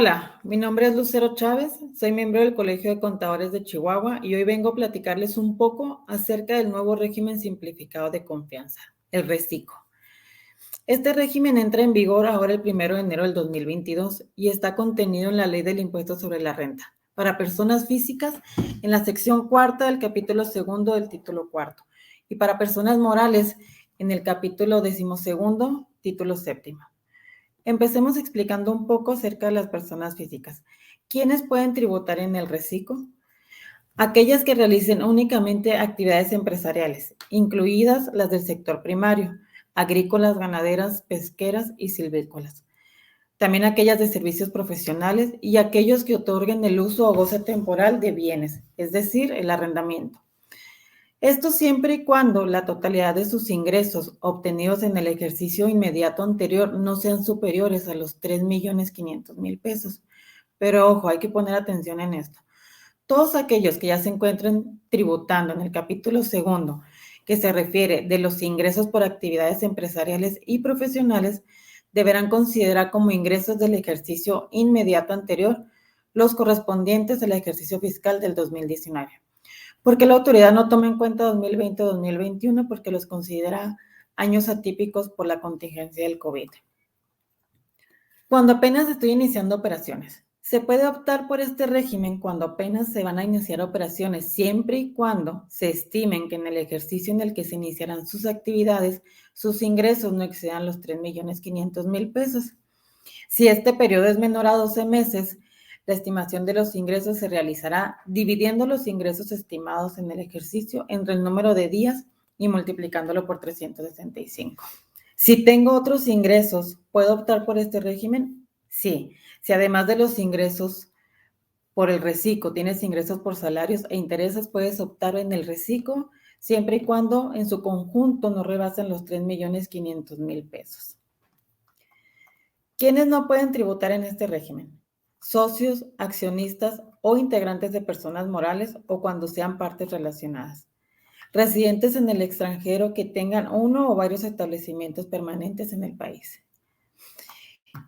Hola, mi nombre es Lucero Chávez, soy miembro del Colegio de Contadores de Chihuahua y hoy vengo a platicarles un poco acerca del nuevo régimen simplificado de confianza, el RECICO. Este régimen entra en vigor ahora el 1 de enero del 2022 y está contenido en la Ley del Impuesto sobre la Renta para personas físicas en la sección cuarta del capítulo segundo del título cuarto y para personas morales en el capítulo 12º, título séptimo. Empecemos explicando un poco acerca de las personas físicas. ¿Quiénes pueden tributar en el RECICO? Aquellas que realicen únicamente actividades empresariales, incluidas las del sector primario, agrícolas, ganaderas, pesqueras y silvícolas. También aquellas de servicios profesionales y aquellos que otorguen el uso o goce temporal de bienes, es decir, el arrendamiento. Esto siempre y cuando la totalidad de sus ingresos obtenidos en el ejercicio inmediato anterior no sean superiores a los 3.500.000 pesos. Pero ojo, hay que poner atención en esto. Todos aquellos que ya se encuentren tributando en el capítulo segundo, que se refiere de los ingresos por actividades empresariales y profesionales, deberán considerar como ingresos del ejercicio inmediato anterior los correspondientes al ejercicio fiscal del 2019. Porque la autoridad no toma en cuenta 2020 o 2021 porque los considera años atípicos por la contingencia del COVID. Cuando apenas estoy iniciando operaciones, se puede optar por este régimen cuando apenas se van a iniciar operaciones, siempre y cuando se estimen que en el ejercicio en el que se iniciarán sus actividades, sus ingresos no excedan los 3.500.000 pesos. Si este periodo es menor a 12 meses, la estimación de los ingresos se realizará dividiendo los ingresos estimados en el ejercicio entre el número de días y multiplicándolo por 365. Si tengo otros ingresos, ¿puedo optar por este régimen? Sí. Si además de los ingresos por el RECICO tienes ingresos por salarios e intereses, puedes optar en el RECICO siempre y cuando en su conjunto no rebasen los 3.500.000 pesos. ¿Quiénes no pueden tributar en este régimen? Socios, accionistas o integrantes de personas morales o cuando sean partes relacionadas. Residentes en el extranjero que tengan uno o varios establecimientos permanentes en el país.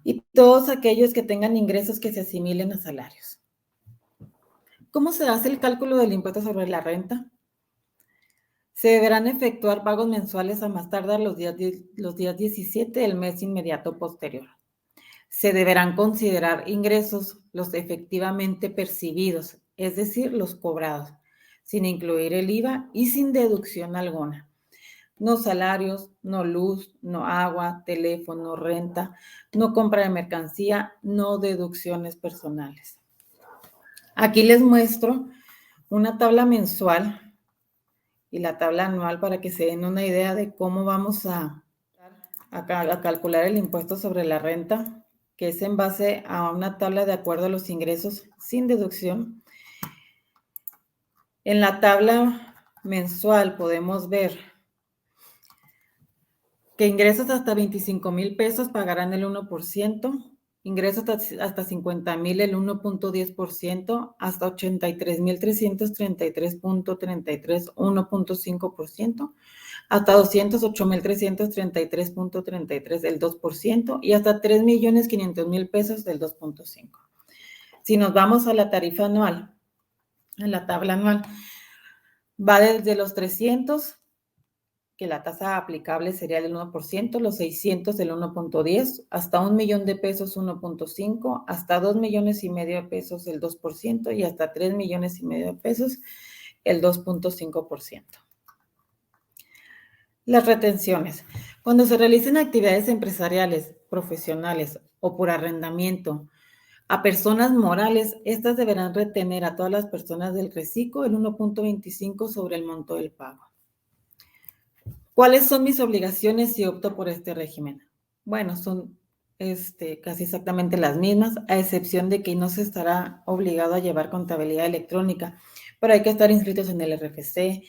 Y todos aquellos que tengan ingresos que se asimilen a salarios. ¿Cómo se hace el cálculo del impuesto sobre la renta? Se deberán efectuar pagos mensuales a más tardar los días 17 del mes inmediato posterior. Se deberán considerar ingresos los efectivamente percibidos, es decir, los cobrados, sin incluir el IVA y sin deducción alguna. No salarios, no luz, no agua, teléfono, renta, no compra de mercancía, no deducciones personales. Aquí les muestro una tabla mensual y la tabla anual para que se den una idea de cómo vamos a calcular el impuesto sobre la renta, que es en base a una tabla de acuerdo a los ingresos sin deducción. En la tabla mensual podemos ver que ingresos hasta 25,000 pesos pagarán el 1%, ingresos hasta 50,000 el 1.10%, hasta 83,333.33 1.5%, hasta 208,333.33 el 2% y hasta 3,500,000 pesos del 2.5%. Si nos vamos a la tarifa anual, a la tabla anual, va desde los 300, que la tasa aplicable sería el 1%, los 600 el 1.10, hasta 1,000,000 de pesos 1.5, hasta 2,500,000 de pesos el 2% y hasta 3,500,000 de pesos el 2.5%. Las retenciones. Cuando se realicen actividades empresariales, profesionales o por arrendamiento a personas morales, estas deberán retener a todas las personas del RECICO el 1.25 sobre el monto del pago. ¿Cuáles son mis obligaciones si opto por este régimen? Bueno, son casi exactamente las mismas, a excepción de que no se estará obligado a llevar contabilidad electrónica, pero hay que estar inscritos en el RFC,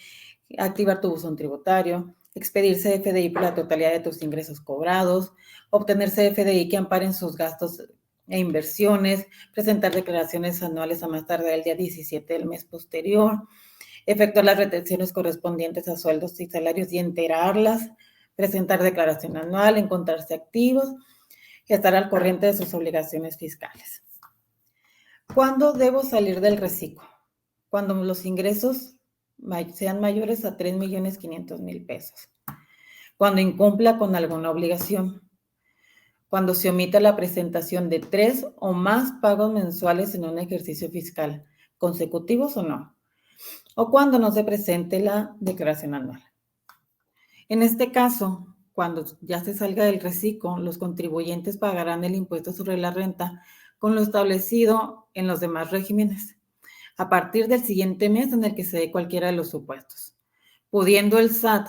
activar tu buzón tributario, expedir CFDI por la totalidad de tus ingresos cobrados, obtener CFDI que amparen sus gastos e inversiones, presentar declaraciones anuales a más tardar el día 17 del mes posterior, efectuar las retenciones correspondientes a sueldos y salarios y enterarlas, presentar declaración anual, encontrarse activos y estar al corriente de sus obligaciones fiscales. ¿Cuándo debo salir del reciclo? Cuando los ingresos sean mayores a 3.500.000 pesos. Cuando incumpla con alguna obligación. Cuando se omita la presentación de 3 o más pagos mensuales en un ejercicio fiscal, consecutivos o no. O cuando no se presente la declaración anual. En este caso, cuando ya se salga del reciclo, los contribuyentes pagarán el impuesto sobre la renta con lo establecido en los demás regímenes, a partir del siguiente mes en el que se dé cualquiera de los supuestos, pudiendo el SAT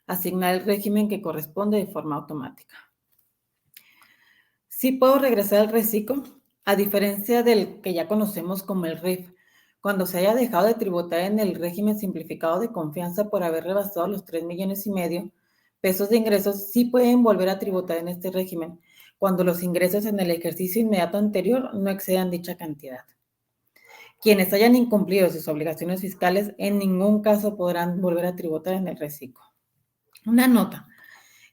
asignar el régimen que corresponde de forma automática. Sí puedo regresar al reciclo, a diferencia del que ya conocemos como el RIF, cuando se haya dejado de tributar en el régimen simplificado de confianza por haber rebasado los 3,5 millones pesos de ingresos, sí pueden volver a tributar en este régimen, cuando los ingresos en el ejercicio inmediato anterior no excedan dicha cantidad. Quienes hayan incumplido sus obligaciones fiscales en ningún caso podrán volver a tributar en el reciclo. Una nota.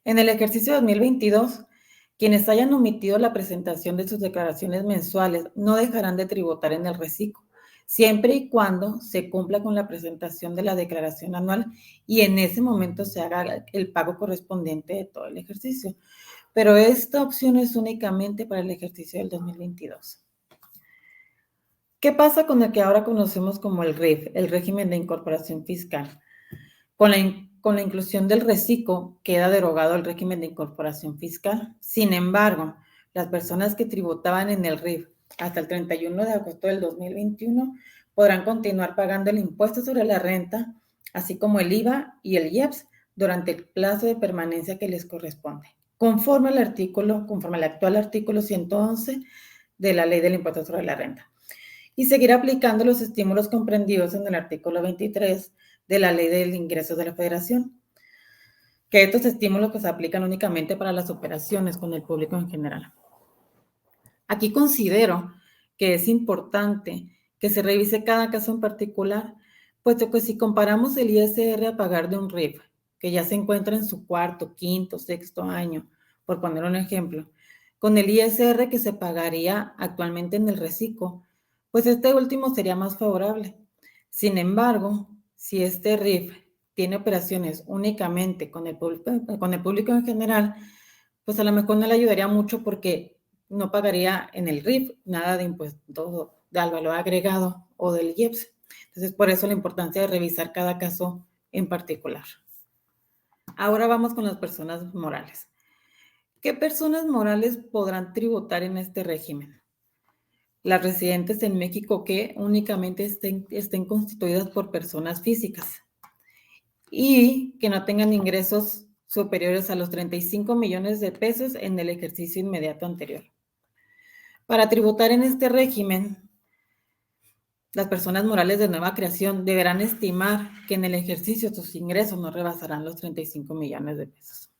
En el ejercicio 2022, quienes hayan omitido la presentación de sus declaraciones mensuales no dejarán de tributar en el reciclo, siempre y cuando se cumpla con la presentación de la declaración anual y en ese momento se haga el pago correspondiente de todo el ejercicio. Pero esta opción es únicamente para el ejercicio del 2022. ¿Qué pasa con el que ahora conocemos como el RIF, el régimen de incorporación fiscal? Con la inclusión del reciclo queda derogado el régimen de incorporación fiscal. Sin embargo, las personas que tributaban en el RIF hasta el 31 de agosto del 2021 podrán continuar pagando el impuesto sobre la renta, así como el IVA y el IEPS durante el plazo de permanencia que les corresponde, conforme al actual artículo 111 de la Ley del Impuesto sobre la Renta. Y seguir aplicando los estímulos comprendidos en el artículo 23 de la Ley del Ingreso de la Federación, que estos estímulos se aplican únicamente para las operaciones con el público en general. Aquí considero que es importante que se revise cada caso en particular, puesto que si comparamos el ISR a pagar de un RIF, que ya se encuentra en su cuarto, quinto, sexto año, por poner un ejemplo, con el ISR que se pagaría actualmente en el reciclo, pues este último sería más favorable. Sin embargo, si este RIF tiene operaciones únicamente con el público en general, pues a lo mejor no le ayudaría mucho porque no pagaría en el RIF nada de impuesto al valor agregado o del IEPS. Entonces, por eso la importancia de revisar cada caso en particular. Ahora vamos con las personas morales. ¿Qué personas morales podrán tributar en este régimen? Las residentes en México que únicamente estén constituidas por personas físicas y que no tengan ingresos superiores a los 35 millones de pesos en el ejercicio inmediato anterior. Para tributar en este régimen, las personas morales de nueva creación deberán estimar que en el ejercicio sus ingresos no rebasarán los 35 millones de pesos.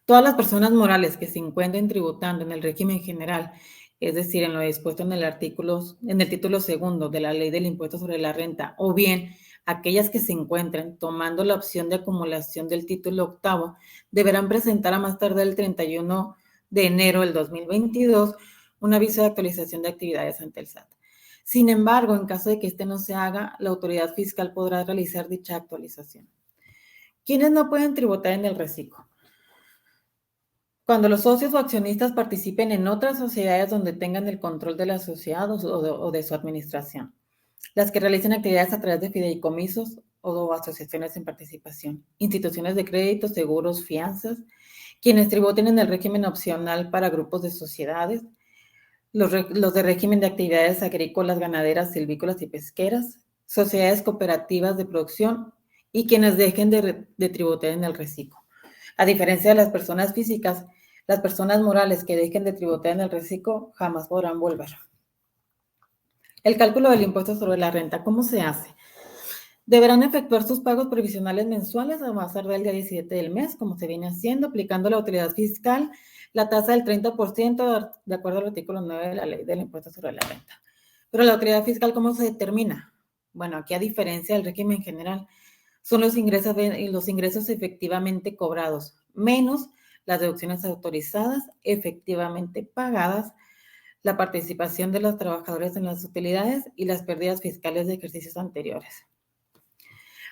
Todas las personas morales que se encuentren tributando en el régimen general, es decir, en lo dispuesto en el título segundo de la Ley del Impuesto sobre la Renta, o bien aquellas que se encuentren tomando la opción de acumulación del título octavo, deberán presentar a más tardar el 31 de enero del 2022 un aviso de actualización de actividades ante el SAT. Sin embargo, en caso de que este no se haga, la autoridad fiscal podrá realizar dicha actualización. ¿Quiénes no pueden tributar en el reciclo? Cuando los socios o accionistas participen en otras sociedades donde tengan el control de la sociedad o de su administración. Las que realicen actividades a través de fideicomisos o asociaciones en participación. Instituciones de crédito, seguros, fianzas. Quienes tributen en el régimen opcional para grupos de sociedades. Los de régimen de actividades agrícolas, ganaderas, silvícolas y pesqueras. Sociedades cooperativas de producción. Y quienes dejen de tributar en el reciclo. A diferencia de las personas físicas, las personas morales que dejen de tributar en el reciclo jamás podrán volver. El cálculo del impuesto sobre la renta, ¿cómo se hace? Deberán efectuar sus pagos previsionales mensuales a más tardar el día 17 del mes, como se viene haciendo, aplicando la autoridad fiscal la tasa del 30% de acuerdo al artículo 9 de la Ley del Impuesto sobre la Renta. Pero la autoridad fiscal, ¿cómo se determina? Bueno, aquí a diferencia del régimen general, son los ingresos efectivamente cobrados, menos las deducciones autorizadas efectivamente pagadas la participación de los trabajadores en las utilidades y las pérdidas fiscales de ejercicios anteriores.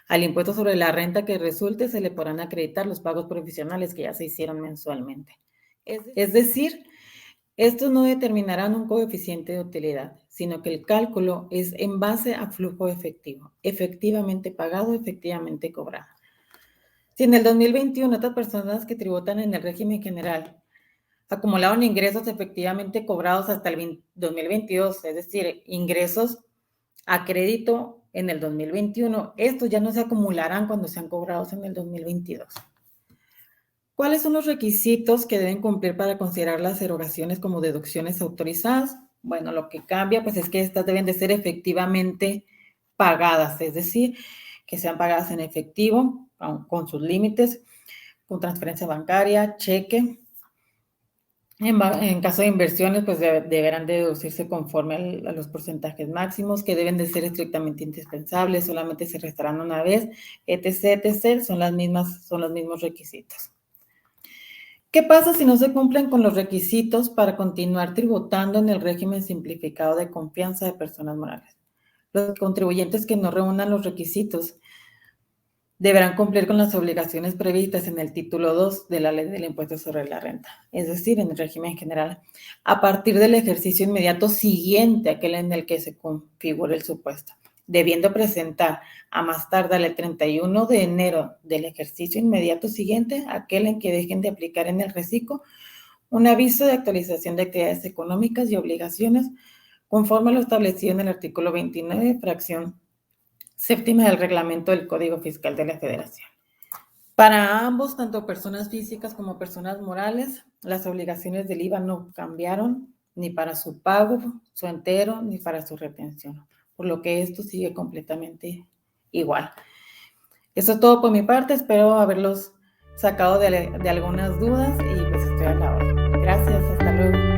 Al impuesto sobre la renta que resulte se le podrán acreditar los pagos provisionales que ya se hicieron mensualmente. Es decir, estos no determinarán un coeficiente de utilidad, sino que el cálculo es en base a flujo efectivo, efectivamente pagado, efectivamente cobrado. Si en el 2021 estas personas que tributan en el régimen general acumularon ingresos efectivamente cobrados hasta el 2022, es decir, ingresos a crédito en el 2021, estos ya no se acumularán cuando sean cobrados en el 2022. ¿Cuáles son los requisitos que deben cumplir para considerar las erogaciones como deducciones autorizadas? Bueno, lo que cambia pues es que estas deben de ser efectivamente pagadas, es decir, que sean pagadas en efectivo, con sus límites, con transferencia bancaria, cheque. En caso de inversiones, pues deberán deducirse conforme a los porcentajes máximos, que deben de ser estrictamente indispensables, solamente se restarán una vez, etc., etc., son los mismos requisitos. ¿Qué pasa si no se cumplen con los requisitos para continuar tributando en el régimen simplificado de confianza de personas morales? Los contribuyentes que no reúnan los requisitos deberán cumplir con las obligaciones previstas en el título 2 de la Ley del Impuesto sobre la Renta, es decir, en el régimen general, a partir del ejercicio inmediato siguiente a aquel en el que se configure el supuesto, debiendo presentar a más tardar el 31 de enero del ejercicio inmediato siguiente a aquel en que dejen de aplicar en el reciclo un aviso de actualización de actividades económicas y obligaciones conforme a lo establecido en el artículo 29, fracción séptima del reglamento del Código Fiscal de la Federación. Para ambos, tanto personas físicas como personas morales, las obligaciones del IVA no cambiaron ni para su pago, su entero, ni para su retención, por lo que esto sigue completamente igual. Eso es todo por mi parte, espero haberlos sacado de algunas dudas y pues estoy a la orden. Gracias, hasta luego.